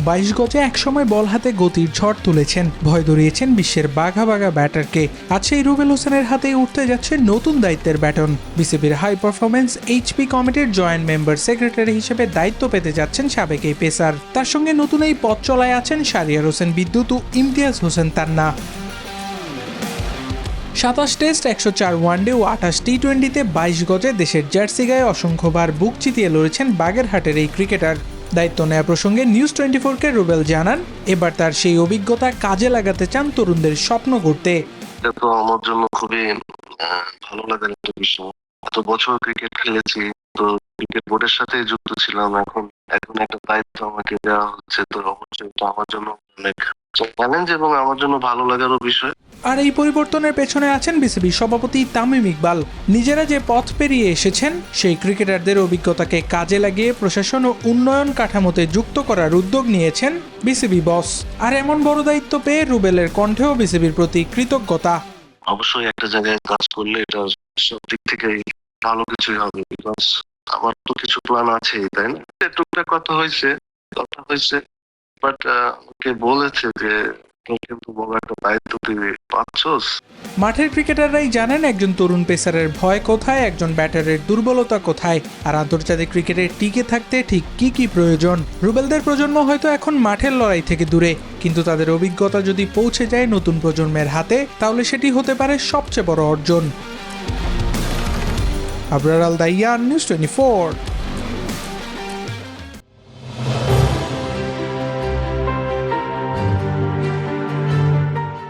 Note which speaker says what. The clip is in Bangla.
Speaker 1: 22 গজে একসময় বল হাতে গতির ঝড় তুলেছেন, ভয় ধরিয়েছেন বিশ্বের বাঘা বাঘা ব্যাটারকে। আজ সেই রুবেল হোসেনের হাতেই উঠতে যাচ্ছে নতুন দায়িত্বের ব্যাটন। বিসিবির হাই পারফরমেন্স এইচপি কমিটির জয়েন্ট মেম্বার সেক্রেটারি হিসেবে দায়িত্ব পেতে যাচ্ছেন সাবেক এই পেসার। তার সঙ্গে নতুন এই পথ চলায় আছেন শাহরিয়ার হোসেন বিদ্যুৎ ও ইমতিয়াজ হোসেন তান্না। 27 টেস্ট, 104 ওয়ানডে ও 28 টি-20-তে 22 গজে দেশের জার্সি গায়ে অসংখ্যবার বুক চিতিয়ে লড়েছেন বাগেরহাটের এই ক্রিকেটার। দায়িত্ব নেওয়া প্রসঙ্গে নিউজ 24-কে রুবেল জানান, এবার তার সেই অভিজ্ঞতা কাজে লাগাতে চান তরুণদের স্বপ্ন গড়তে।
Speaker 2: এটা তো আমার জন্য খুবই ভালো লাগার একটা বিষয়। এত বছর ক্রিকেট খেলেছি, তো ক্রিকেট বোর্ডের সাথে যুক্ত ছিলাম। এখন একটা দায়িত্ব আমাকে দেওয়া হচ্ছে, তো অবশ্যই এটা আমার জন্য অনেক চ্যালেঞ্জ এবং আমার জন্য ভালো লাগারও বিষয়।
Speaker 1: আর এই পরিবর্তনের পেছনে আছেন বিসিবি সভাপতি তামিম ইকবাল। নিজেরা যে পথ পেরিয়ে এসেছেন, সেই ক্রিকেটারদের অভিজ্ঞতাকে কাজে লাগিয়ে প্রশাসন ও উন্নয়ন কাঠামোতে যুক্ত করার উদ্যোগ নিয়েছেন বিসিবি বস। আর এমন বড় দায়িত্ব পেয়ে রুবেলের কণ্ঠেও বিসিবির প্রতি কৃতজ্ঞতা।
Speaker 2: অবশ্যই একটা জায়গায় কাজ করলে এটা সব দিক থেকেই ভালো কিছুই হবে, বিকজ আমার তো কিছু প্ল্যান আছেই, তাই না? টুকটাক কথা হয়েছে, বাট আমাকে বলেছে যে কিন্তু বড় একটা দায়িত্ব তুই পাচ্ছস।
Speaker 1: মাঠের ক্রিকেটাররাই জানেন একজন তরুণ পেসারের ভয় কোথায়, একজন ব্যাটারের দুর্বলতা কোথায়, আর আন্তর্জাতিক ক্রিকেটে টিকে থাকতে ঠিক কি কি প্রয়োজন। রুবেলদের প্রজন্ম হয়তো এখন মাঠের লড়াই থেকে দূরে, কিন্তু তাদের অভিজ্ঞতা যদি পৌঁছে যায় নতুন প্রজন্মের হাতে, তাহলে সেটি হতে পারে সবচেয়ে বড় অর্জন। আবরার আল দাইয়ান, নিউজ 24।